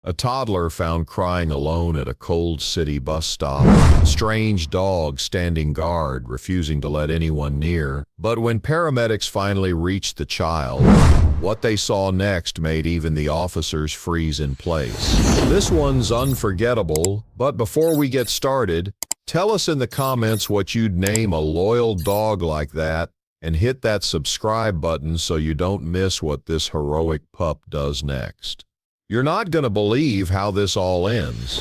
A toddler found crying alone at a cold city bus stop. A strange dog standing guard, refusing to let anyone near. But when paramedics finally reached the child, what they saw next made even the officers freeze in place. This one's unforgettable, but before we get started, tell us in the comments what you'd name a loyal dog like that, and hit that subscribe button so you don't miss what this heroic pup does next. You're not going to believe how this all ends.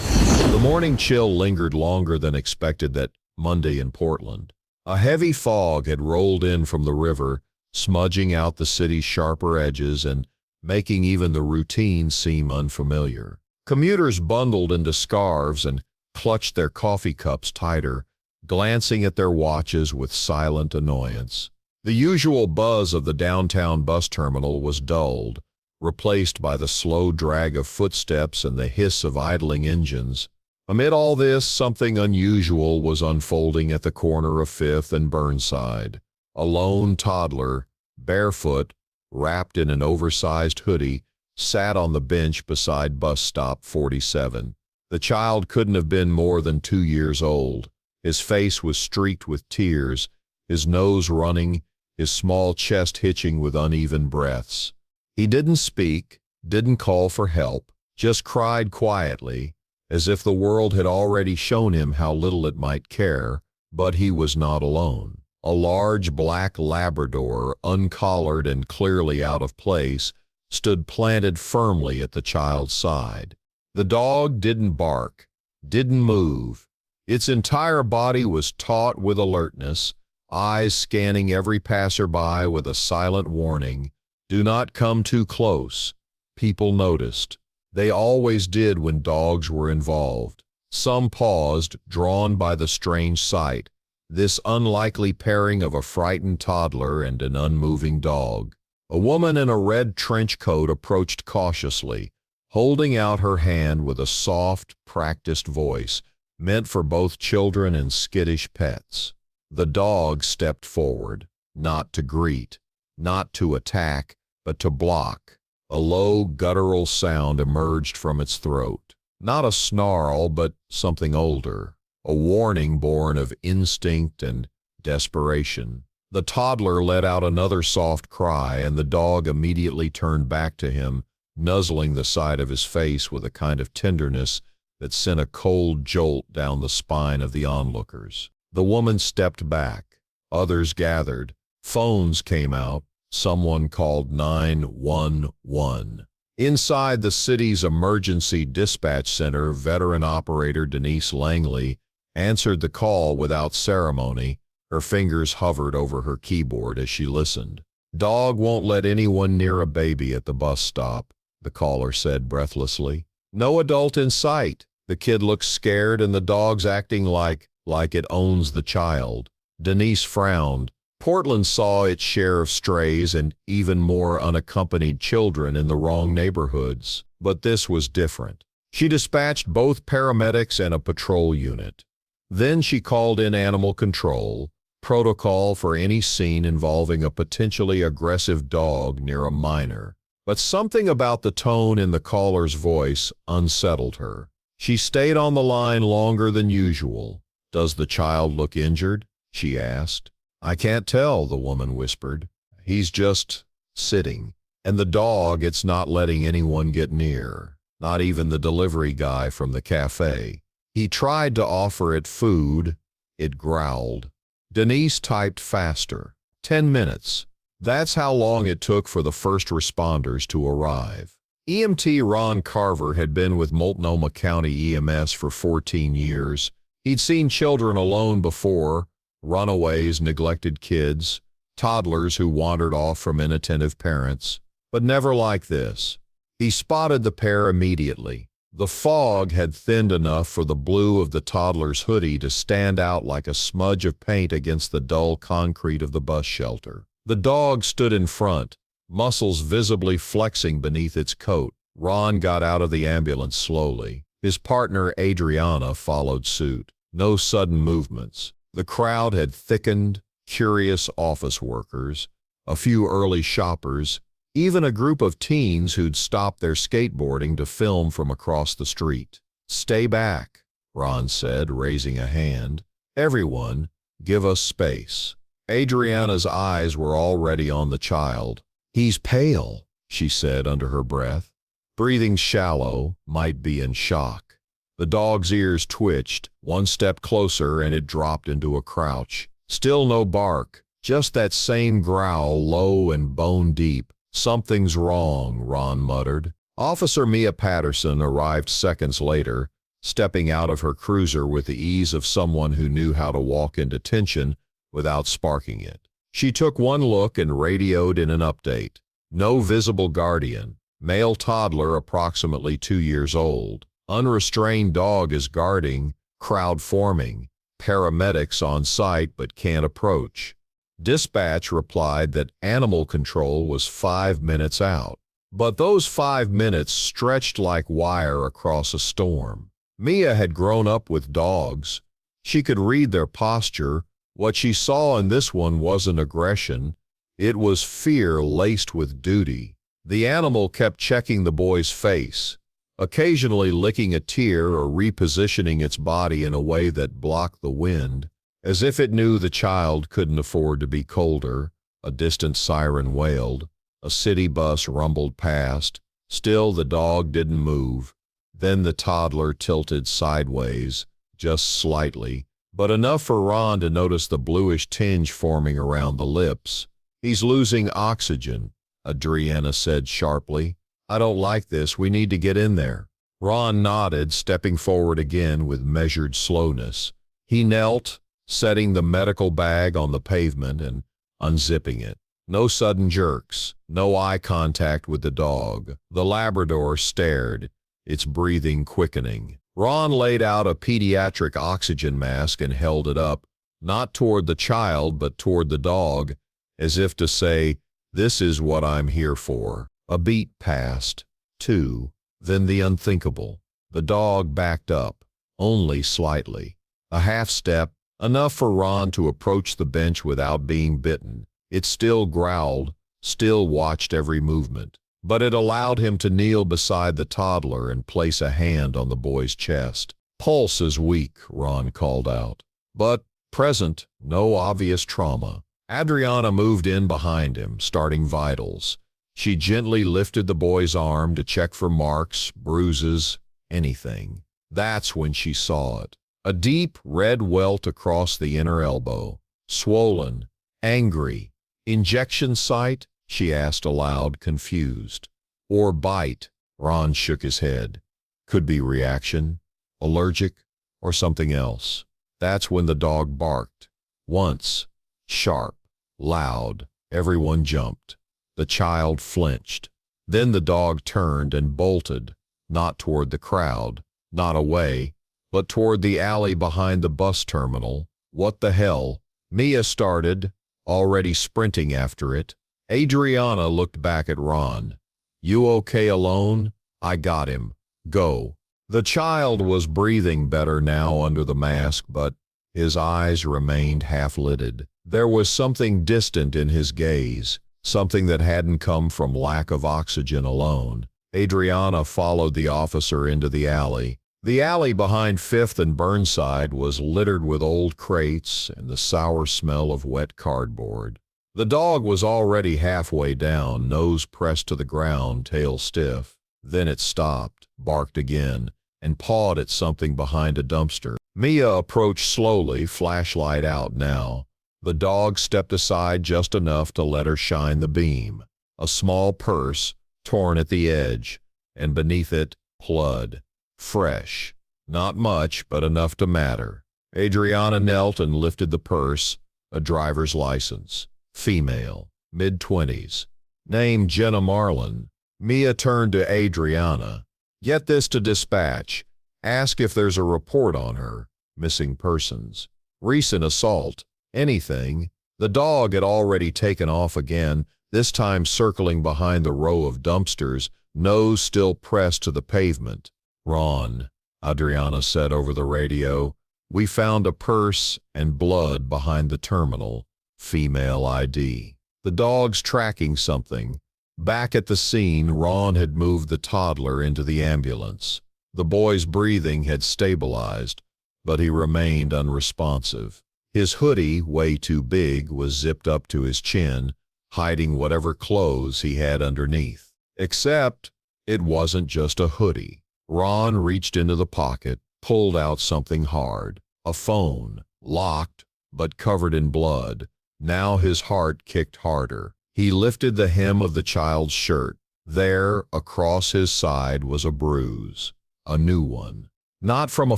The morning chill lingered longer than expected that Monday in Portland. A heavy fog had rolled in from the river, smudging out the city's sharper edges and making even the routine seem unfamiliar. Commuters bundled into scarves and clutched their coffee cups tighter, glancing at their watches with silent annoyance. The usual buzz of the downtown bus terminal was dulled, replaced by the slow drag of footsteps and the hiss of idling engines. Amid all this, something unusual was unfolding at the corner of Fifth and Burnside. A lone toddler, barefoot, wrapped in an oversized hoodie, sat on the bench beside bus stop 47. The child couldn't have been more than 2 years old. His face was streaked with tears, his nose running, his small chest hitching with uneven breaths. He didn't speak, didn't call for help, just cried quietly, as if the world had already shown him how little it might care, but he was not alone. A large black Labrador, uncollared and clearly out of place, stood planted firmly at the child's side. The dog didn't bark, didn't move. Its entire body was taut with alertness, eyes scanning every passerby with a silent warning. Do not come too close. People noticed. They always did when dogs were involved. Some paused, drawn by the strange sight, this unlikely pairing of a frightened toddler and an unmoving dog. A woman in a red trench coat approached cautiously, holding out her hand with a soft, practiced voice, meant for both children and skittish pets. The dog stepped forward, not to greet, not to attack, but to block. A low, guttural sound emerged from its throat. Not a snarl, but something older. A warning born of instinct and desperation. The toddler let out another soft cry, and the dog immediately turned back to him, nuzzling the side of his face with a kind of tenderness that sent a cold jolt down the spine of the onlookers. The woman stepped back. Others gathered. Phones came out. Someone called 911. Inside the city's emergency dispatch center, veteran operator Denise Langley answered the call without ceremony. Her fingers hovered over her keyboard as she listened. "Dog won't let anyone near a baby at the bus stop," the caller said breathlessly. "No adult in sight." The kid looks scared and the dog's acting like it owns the child. Denise frowned. Portland saw its share of strays and even more unaccompanied children in the wrong neighborhoods, but this was different. She dispatched both paramedics and a patrol unit. Then she called in animal control, protocol for any scene involving a potentially aggressive dog near a minor. But something about the tone in the caller's voice unsettled her. She stayed on the line longer than usual. "Does the child look injured?" she asked. "I can't tell," the woman whispered. "He's just sitting. And the dog, it's not letting anyone get near, not even the delivery guy from the cafe. He tried to offer it food. It growled." Denise typed faster. 10 minutes. That's how long it took for the first responders to arrive. EMT Ron Carver had been with Multnomah County EMS for 14 years. He'd seen children alone before, runaways, neglected kids, toddlers who wandered off from inattentive parents, but never like this. He spotted the pair immediately. The fog had thinned enough for the blue of the toddler's hoodie to stand out like a smudge of paint against the dull concrete of the bus shelter. The dog stood in front, muscles visibly flexing beneath its coat. Ron got out of the ambulance slowly. His partner, Adriana, followed suit. No sudden movements. The crowd had thickened, curious office workers, a few early shoppers, Even a group of teens who'd stopped their skateboarding to film from across the street. "Stay back," Ron said, raising a hand. "Everyone, give us space." Adriana's eyes were already on the child. "He's pale," she said under her breath. Breathing shallow, might be in shock. The dog's ears twitched, one step closer and it dropped into a crouch. Still no bark, just that same growl, low and bone deep. "Something's wrong," Ron muttered. Officer Mia Patterson arrived seconds later, stepping out of her cruiser with the ease of someone who knew how to walk into tension without sparking it. She took one look and radioed in an update. "No visible guardian. Male toddler approximately 2 years old. Unrestrained dog is guarding, crowd forming. Paramedics on site but can't approach." Dispatch replied that animal control was 5 minutes out. But those 5 minutes stretched like wire across a storm. Mia had grown up with dogs. She could read their posture. What she saw in this one wasn't aggression. It was fear laced with duty. The animal kept checking the boy's face, occasionally licking a tear or repositioning its body in a way that blocked the wind, as if it knew the child couldn't afford to be colder. A distant siren wailed. A city bus rumbled past. Still the dog didn't move. Then the toddler tilted sideways, just slightly, but enough for Ron to notice the bluish tinge forming around the lips. "He's losing oxygen," Adriana said sharply. "I don't like this. We need to get in there." Ron nodded, stepping forward again with measured slowness. He knelt, setting the medical bag on the pavement and unzipping it. No sudden jerks, no eye contact with the dog. The Labrador stared, its breathing quickening. Ron laid out a pediatric oxygen mask and held it up, not toward the child but toward the dog, as if to say, "This is what I'm here for." A beat passed, 2, then the unthinkable. The dog backed up, only slightly. A half step, enough for Ron to approach the bench without being bitten. It still growled, still watched every movement. But it allowed him to kneel beside the toddler and place a hand on the boy's chest. "Pulse is weak," Ron called out. "But present, no obvious trauma." Adriana moved in behind him, starting vitals. She gently lifted the boy's arm to check for marks, bruises, anything. That's when she saw it. A deep red welt across the inner elbow. Swollen, angry. "Injection site?" she asked aloud, confused. "Or bite?" Ron shook his head. "Could be reaction, allergic, or something else." That's when the dog barked. Once, sharp, loud. Everyone jumped. The child flinched. Then the dog turned and bolted, not toward the crowd, not away, but toward the alley behind the bus terminal. "What the hell?" Mia started, already sprinting after it. Adriana looked back at Ron. "You okay alone? I got him. Go." The child was breathing better now under the mask, but his eyes remained half-lidded. There was something distant in his gaze, something that hadn't come from lack of oxygen alone. Adriana followed the officer into the alley. The alley behind 5th and Burnside was littered with old crates and the sour smell of wet cardboard. The dog was already halfway down, nose pressed to the ground, tail stiff. Then it stopped, barked again, and pawed at something behind a dumpster. Mia approached slowly, flashlight out now. The dog stepped aside just enough to let her shine the beam. A small purse, torn at the edge, and beneath it, blood. Fresh. Not much, but enough to matter. Adriana knelt and lifted the purse, a driver's license. Female, mid-20s. Name Jenna Marlin. Mia turned to Adriana. "Get this to dispatch. Ask if there's a report on her. Missing persons. Recent assault. Anything." The dog had already taken off again, this time circling behind the row of dumpsters, nose still pressed to the pavement. "Ron," Adriana said over the radio, "we found a purse and blood behind the terminal. Female ID. The dog's tracking something. Back at the scene, Ron had moved the toddler into the ambulance. The boy's breathing had stabilized, but he remained unresponsive. His hoodie, way too big, was zipped up to his chin, hiding whatever clothes he had underneath. Except, it wasn't just a hoodie. Ron reached into the pocket, pulled out something hard. A phone, locked, but covered in blood. Now his heart kicked harder. He lifted the hem of the child's shirt. There, across his side, was a bruise. A new one. Not from a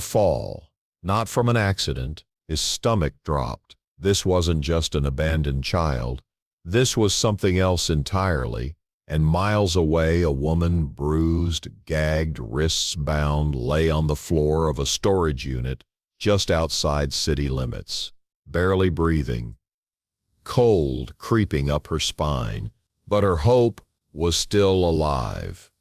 fall. Not from an accident. His stomach dropped. This wasn't just an abandoned child. This was something else entirely. And miles away, a woman, bruised, gagged, wrists bound, lay on the floor of a storage unit just outside city limits, barely breathing. Cold creeping up her spine, but her hope was still alive,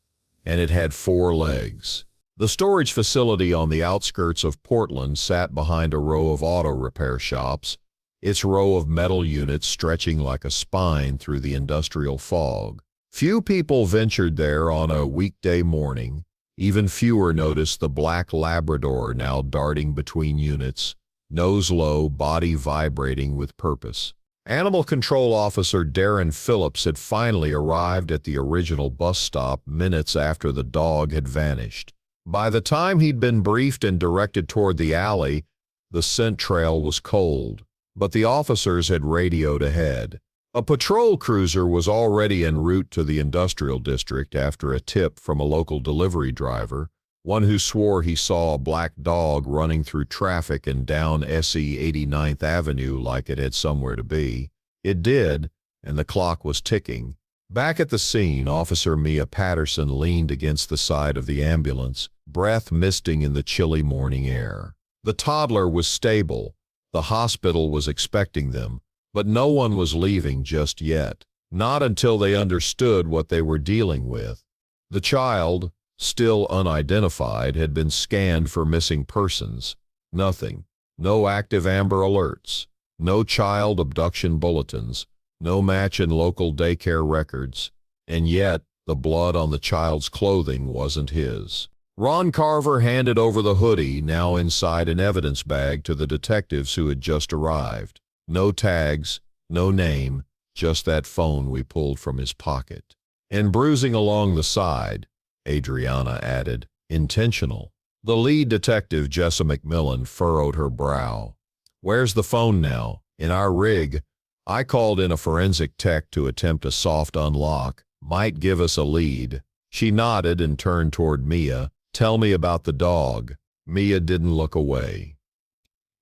and it had 4 legs. The storage facility on the outskirts of Portland sat behind a row of auto repair shops, its row of metal units stretching like a spine through the industrial fog. Few people ventured there on a weekday morning. Even fewer noticed the black Labrador now darting between units, nose low, body vibrating with purpose. Animal Control Officer Darren Phillips had finally arrived at the original bus stop minutes after the dog had vanished. By the time he'd been briefed and directed toward the alley, the scent trail was cold, but the officers had radioed ahead. A patrol cruiser was already en route to the industrial district after a tip from a local delivery driver, one who swore he saw a black dog running through traffic and down SE 89th Avenue like it had somewhere to be. It did, and the clock was ticking. Back at the scene, Officer Mia Patterson leaned against the side of the ambulance, breath misting in the chilly morning air. The toddler was stable. The hospital was expecting them. But no one was leaving just yet, not until they understood what they were dealing with. The child, still unidentified, had been scanned for missing persons. Nothing. No active Amber Alerts. No child abduction bulletins. No match in local daycare records. And yet, the blood on the child's clothing wasn't his. Ron Carver handed over the hoodie, now inside an evidence bag, to the detectives who had just arrived. No tags, no name, just that phone we pulled from his pocket. And bruising along the side, Adriana added, intentional. The lead detective, Jessa McMillan, furrowed her brow. Where's the phone now? In our rig. I called in a forensic tech to attempt a soft unlock. Might give us a lead. She nodded and turned toward Mia. Tell me about the dog. Mia didn't look away.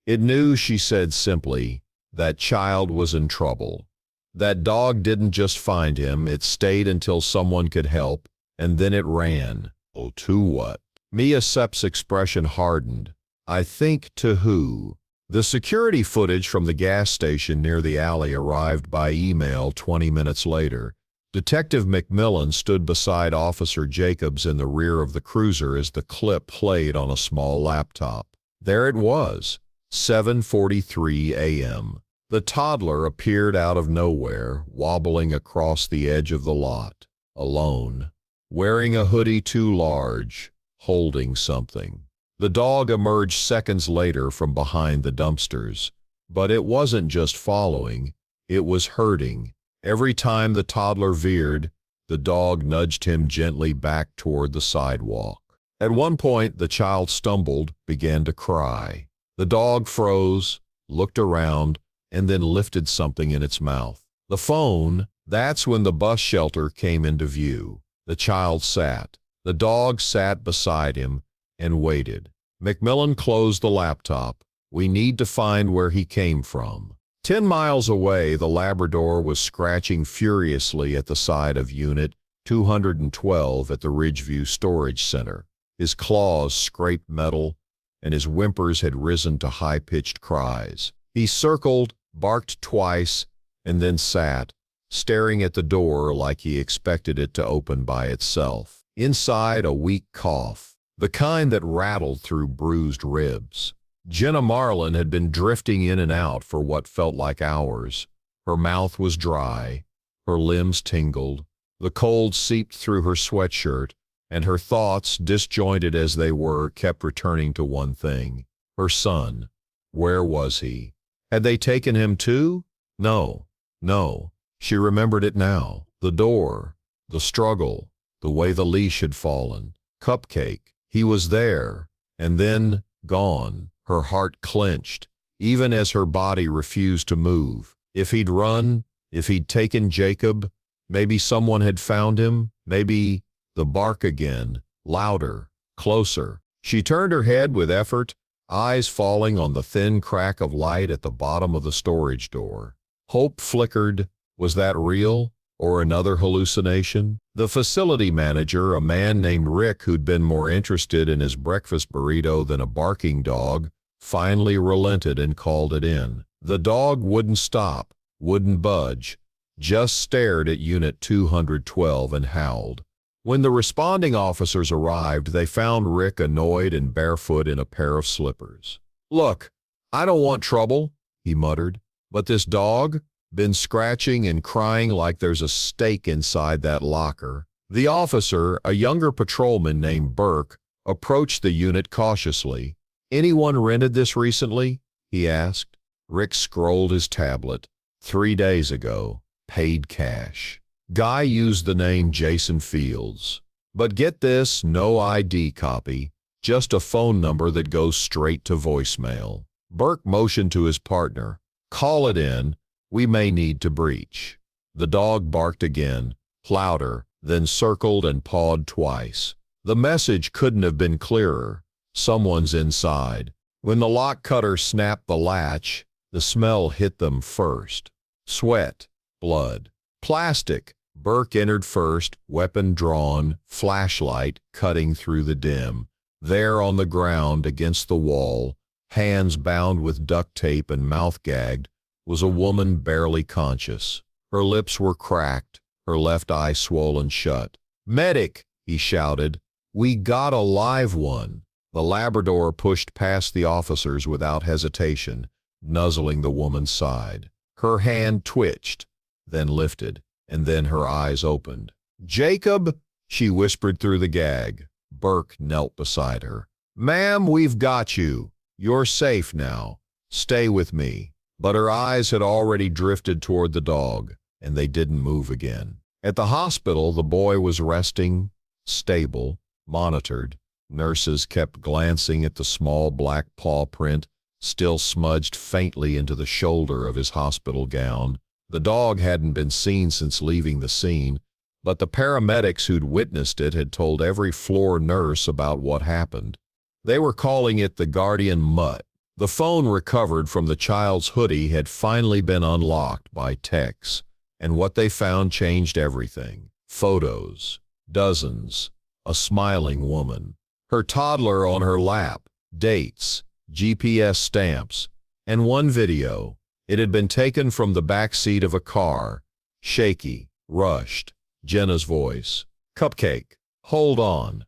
It knew, she said simply. That child was in trouble. That dog didn't just find him, it stayed until someone could help, and then it ran. Oh, to what? Mia Sepp's expression hardened. I think to who? The security footage from the gas station near the alley arrived by email 20 minutes later. Detective McMillan stood beside Officer Jacobs in the rear of the cruiser as the clip played on a small laptop. There it was. 7:43 a.m. The toddler appeared out of nowhere, wobbling across the edge of the lot, alone, wearing a hoodie too large, holding something. The dog emerged seconds later from behind the dumpsters, but it wasn't just following, it was herding. Every time the toddler veered, the dog nudged him gently back toward the sidewalk. At one point, the child stumbled, began to cry. The dog froze, looked around, and then lifted something in its mouth. The phone. That's when the bus shelter came into view. The child sat. The dog sat beside him and waited. McMillan closed the laptop. We need to find where he came from. 10 miles away, the Labrador was scratching furiously at the side of Unit 212 at the Ridgeview Storage Center. His claws scraped metal, and his whimpers had risen to high-pitched cries. He circled, barked twice, and then sat, staring at the door like he expected it to open by itself. Inside, a weak cough, the kind that rattled through bruised ribs. Jenna Marlin had been drifting in and out for what felt like hours. Her mouth was dry, her limbs tingled, The cold seeped through her sweatshirt, and her thoughts, disjointed as they were, kept returning to one thing. Her son. Where was he? Had they taken him too? No, no. She remembered it now. The door, the struggle, the way the leash had fallen. Cupcake. He was there, and then gone. Her heart clenched, even as her body refused to move. If he'd run, if he'd taken Jacob, maybe someone had found him, maybe. The bark again, louder, closer. She turned her head with effort, eyes falling on the thin crack of light at the bottom of the storage door. Hope flickered. Was that real, or another hallucination? The facility manager, a man named Rick who'd been more interested in his breakfast burrito than a barking dog, finally relented and called it in. The dog wouldn't stop, wouldn't budge, just stared at Unit 212 and howled. When the responding officers arrived, they found Rick annoyed and barefoot in a pair of slippers. "Look, I don't want trouble," he muttered, "but this dog, been scratching and crying like there's a stake inside that locker." The officer, a younger patrolman named Burke, approached the unit cautiously. "Anyone rented this recently?" he asked. Rick scrolled his tablet. 3 days ago. Paid cash. Guy used the name Jason Fields. But get this, no ID copy, just a phone number that goes straight to voicemail. Burke motioned to his partner. "Call it in. We may need to breach." The dog barked again, louder, then circled and pawed twice. The message couldn't have been clearer. Someone's inside. When the lock cutter snapped the latch, the smell hit them first. Sweat, blood, plastic. Burke entered first, weapon drawn, flashlight cutting through the dim. There on the ground against the wall, hands bound with duct tape and mouth gagged, was a woman barely conscious. Her lips were cracked, her left eye swollen shut. "Medic!" he shouted. "We got a live one." The Labrador pushed past the officers without hesitation, nuzzling the woman's side. Her hand twitched, then lifted, and then her eyes opened. "Jacob," she whispered through the gag. Burke knelt beside her. "Ma'am, we've got you. You're safe now. Stay with me." But her eyes had already drifted toward the dog, and they didn't move again. At the hospital, the boy was resting, stable, monitored. Nurses kept glancing at the small black paw print, still smudged faintly into the shoulder of his hospital gown. The dog hadn't been seen since leaving the scene, but the paramedics who'd witnessed it had told every floor nurse about what happened. They were calling it the guardian mutt. The phone recovered from the child's hoodie had finally been unlocked by techs, and what they found changed everything. Photos, dozens, a smiling woman, her toddler on her lap, dates, GPS stamps, and one video. It had been taken from the back seat of a car. Shaky, rushed. Jenna's voice. "Cupcake, hold on.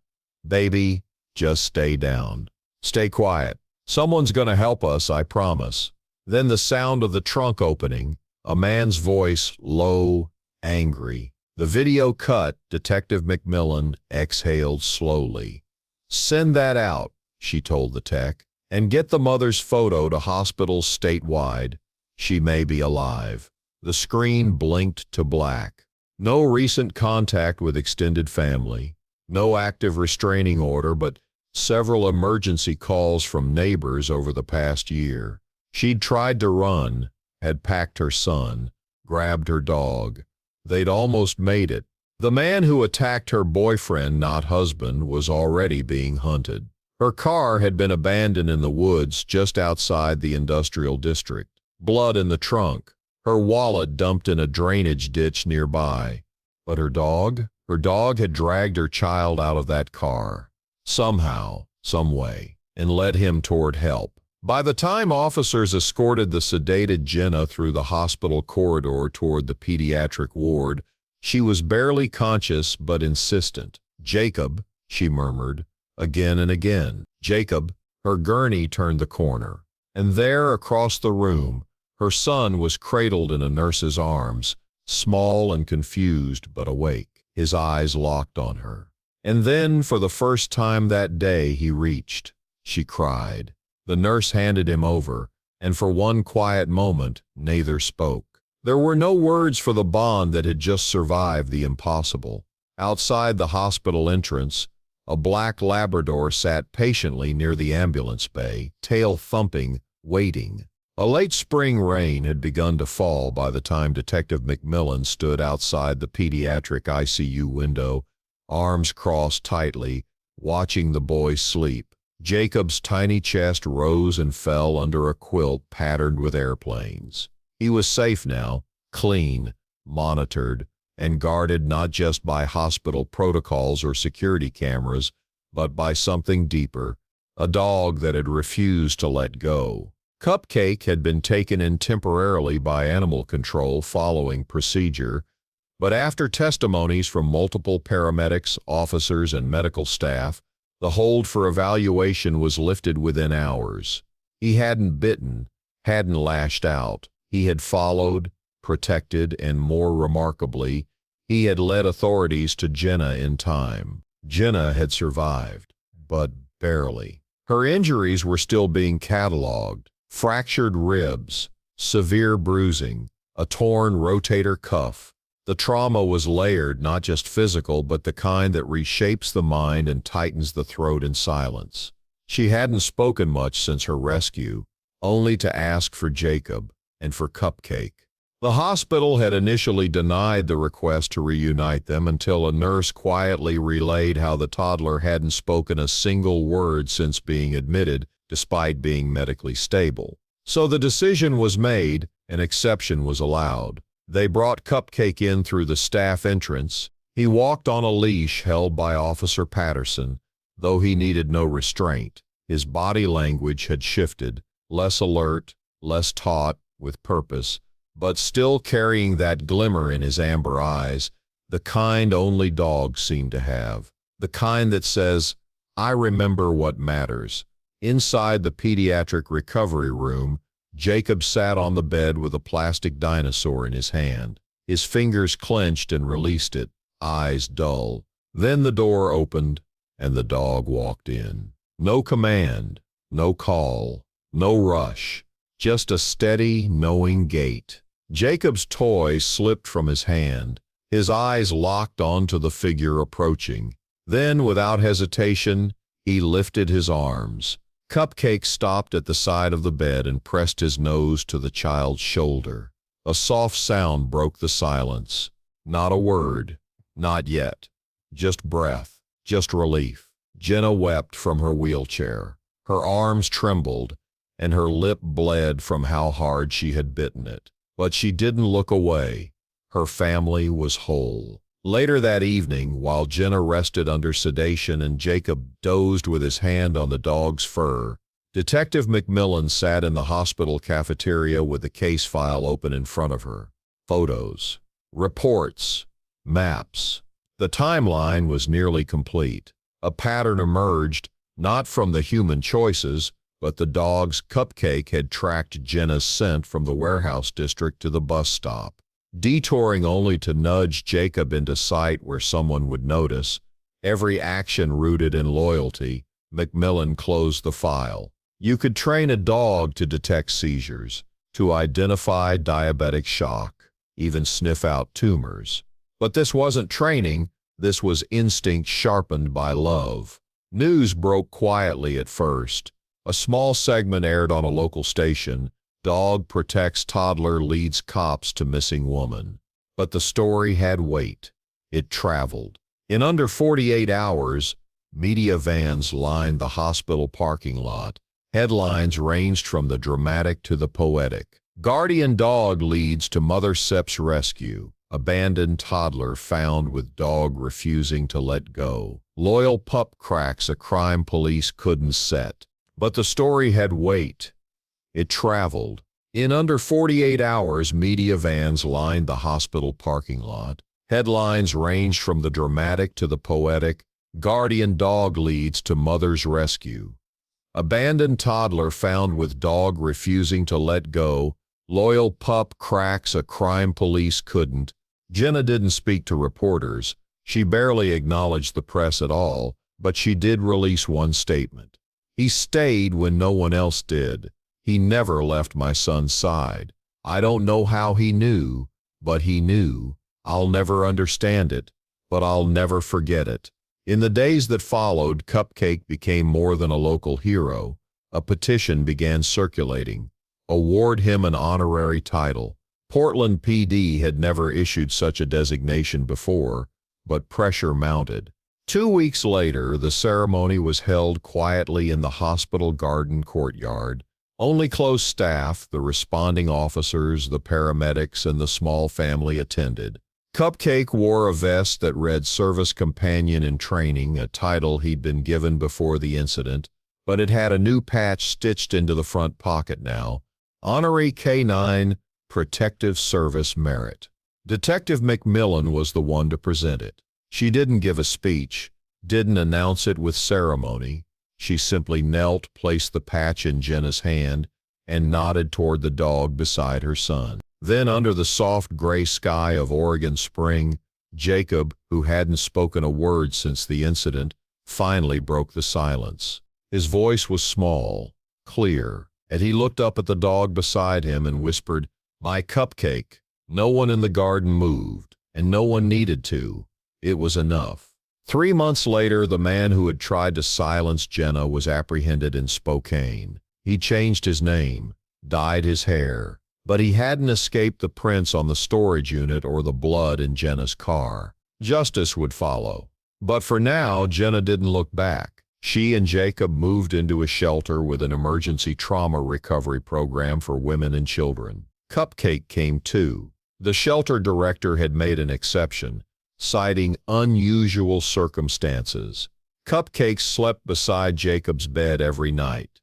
Baby, just stay down. Stay quiet. Someone's gonna help us, I promise." Then the sound of the trunk opening, a man's voice, low, angry. The video cut. Detective McMillan exhaled slowly. "Send that out," she told the tech, "and get the mother's photo to hospitals statewide. She may be alive." The screen blinked to black. No recent contact with extended family, no active restraining order, but several emergency calls from neighbors over the past year. She'd tried to run, had packed her son, grabbed her dog. They'd almost made it. The man who attacked her boyfriend, not husband, was already being hunted. Her car had been abandoned in the woods just outside the industrial district. Blood in the trunk. Her wallet dumped in a drainage ditch nearby. But her dog? Her dog had dragged her child out of that car. Somehow, some way, and led him toward help. By the time officers escorted the sedated Jenna through the hospital corridor toward the pediatric ward, she was barely conscious but insistent. "Jacob," she murmured, again and again. "Jacob." Her gurney turned the corner. And there, across the room, her son was cradled in a nurse's arms, small and confused but awake. his eyes locked on her. And then, for the first time that day, he reached. She cried. The nurse handed him over, and for one quiet moment, neither spoke. There were no words for the bond that had just survived the impossible. Outside the hospital entrance, a black Labrador sat patiently near the ambulance bay, tail thumping, waiting. A late spring rain had begun to fall by the time Detective McMillan stood outside the pediatric ICU window, arms crossed tightly, watching the boy sleep. Jacob's tiny chest rose and fell under a quilt patterned with airplanes. He was safe now, clean, monitored, and guarded not just by hospital protocols or security cameras, but by something deeper, a dog that had refused to let go. Cupcake had been taken in temporarily by animal control following procedure, but after testimonies from multiple paramedics, officers, and medical staff, the hold for evaluation was lifted within hours. He hadn't bitten, hadn't lashed out. He had followed, protected, and more remarkably, he had led authorities to Jenna in time. Jenna had survived, but barely. Her injuries were still being cataloged. Fractured ribs, severe bruising, a torn rotator cuff. The trauma was layered, not just physical, but the kind that reshapes the mind and tightens the throat in silence. She hadn't spoken much since her rescue, only to ask for Jacob and for Cupcake. The hospital had initially denied the request to reunite them until a nurse quietly relayed how the toddler hadn't spoken a single word since being admitted, despite being medically stable. So the decision was made, an exception was allowed. They brought Cupcake in through the staff entrance. He walked on a leash held by Officer Patterson, though he needed no restraint. His body language had shifted, less alert, less taut, with purpose, but still carrying that glimmer in his amber eyes, the kind only dogs seem to have, the kind that says, "I remember what matters." Inside the pediatric recovery room, Jacob sat on the bed with a plastic dinosaur in his hand. His fingers clenched and released it, eyes dull. Then the door opened, and the dog walked in. No command, no call, no rush, just a steady, knowing gait. Jacob's toy slipped from his hand. His eyes locked onto the figure approaching. Then, without hesitation, he lifted his arms. Cupcake stopped at the side of the bed and pressed his nose to the child's shoulder. A soft sound broke the silence. Not a word. Not yet. Just breath. Just relief. Jenna wept from her wheelchair. Her arms trembled, and her lip bled from how hard she had bitten it. But she didn't look away. Her family was whole. Later that evening, while Jenna rested under sedation and Jacob dozed with his hand on the dog's fur, Detective McMillan sat in the hospital cafeteria with the case file open in front of her. Photos, reports, maps. The timeline was nearly complete. A pattern emerged, not from the human choices, but the dog's. Cupcake had tracked Jenna's scent from the warehouse district to the bus stop. Detouring only to nudge Jacob into sight where someone would notice, every action rooted in loyalty, McMillan closed the file. You could train a dog to detect seizures, to identify diabetic shock, even sniff out tumors. But this wasn't training, this was instinct sharpened by love. News broke quietly at first. A small segment aired on a local station. Dog protects toddler leads cops to missing woman. But the story had weight. It traveled. In under 48 hours, media vans lined the hospital parking lot. Headlines ranged from the dramatic to the poetic. Guardian dog leads to Mother Sep's rescue. Abandoned toddler found with dog refusing to let go. Loyal pup cracks a crime police couldn't set. But the story had weight. It traveled. In under 48 hours, media vans lined the hospital parking lot. Headlines ranged from the dramatic to the poetic. Guardian dog leads to mother's rescue. Abandoned toddler found with dog refusing to let go. Loyal pup cracks a crime police couldn't. Jenna didn't speak to reporters. She barely acknowledged the press at all, but she did release one statement. He stayed when no one else did. He never left my son's side. I don't know how he knew, but he knew. I'll never understand it, but I'll never forget it. In the days that followed, Cupcake became more than a local hero. A petition began circulating. Award him an honorary title. Portland PD had never issued such a designation before, but pressure mounted. 2 weeks later, the ceremony was held quietly in the hospital garden courtyard. Only close staff, the responding officers, the paramedics, and the small family attended. Cupcake wore a vest that read Service Companion in Training, a title he'd been given before the incident, but it had a new patch stitched into the front pocket now. Honorary K-9 Protective Service Merit. Detective McMillan was the one to present it. She didn't give a speech, didn't announce it with ceremony. She simply knelt, placed the patch in Jenna's hand, and nodded toward the dog beside her son. Then, under the soft gray sky of Oregon spring, Jacob, who hadn't spoken a word since the incident, finally broke the silence. His voice was small, clear, and he looked up at the dog beside him and whispered, "My Cupcake." No one in the garden moved, and no one needed to. It was enough. 3 months later, the man who had tried to silence Jenna was apprehended in Spokane. He changed his name, dyed his hair, but he hadn't escaped the prints on the storage unit or the blood in Jenna's car. Justice would follow. But for now, Jenna didn't look back. She and Jacob moved into a shelter with an emergency trauma recovery program for women and children. Cupcake came too. The shelter director had made an exception, citing unusual circumstances. Cupcake slept beside Jacob's bed every night.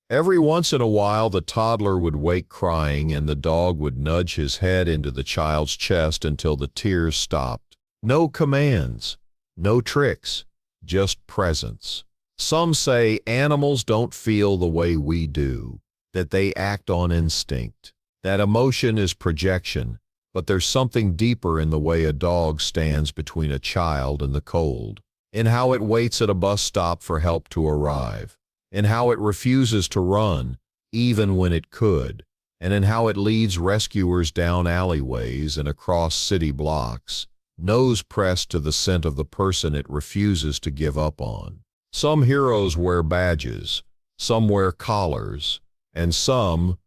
Every once in a while, the toddler would wake crying, and the dog would nudge his head into the child's chest until the tears stopped. No commands, no tricks, just presence. Some say animals don't feel the way we do, that they act on instinct, that emotion is projection, but there's something deeper in the way a dog stands between a child and the cold, in how it waits at a bus stop for help to arrive, in how it refuses to run, even when it could, and in how it leads rescuers down alleyways and across city blocks, nose pressed to the scent of the person it refuses to give up on. Some heroes wear badges, some wear collars, and some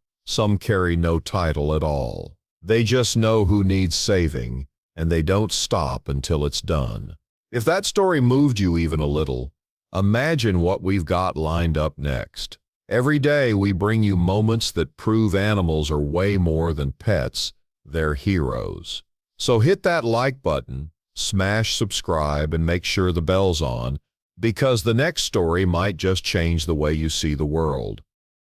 carry no title at all. They just know who needs saving, and they don't stop until it's done. If that story moved you even a little, imagine what we've got lined up next. Every day we bring you moments that prove animals are way more than pets, they're heroes. So hit that like button, smash subscribe, and make sure the bell's on, because the next story might just change the way you see the world.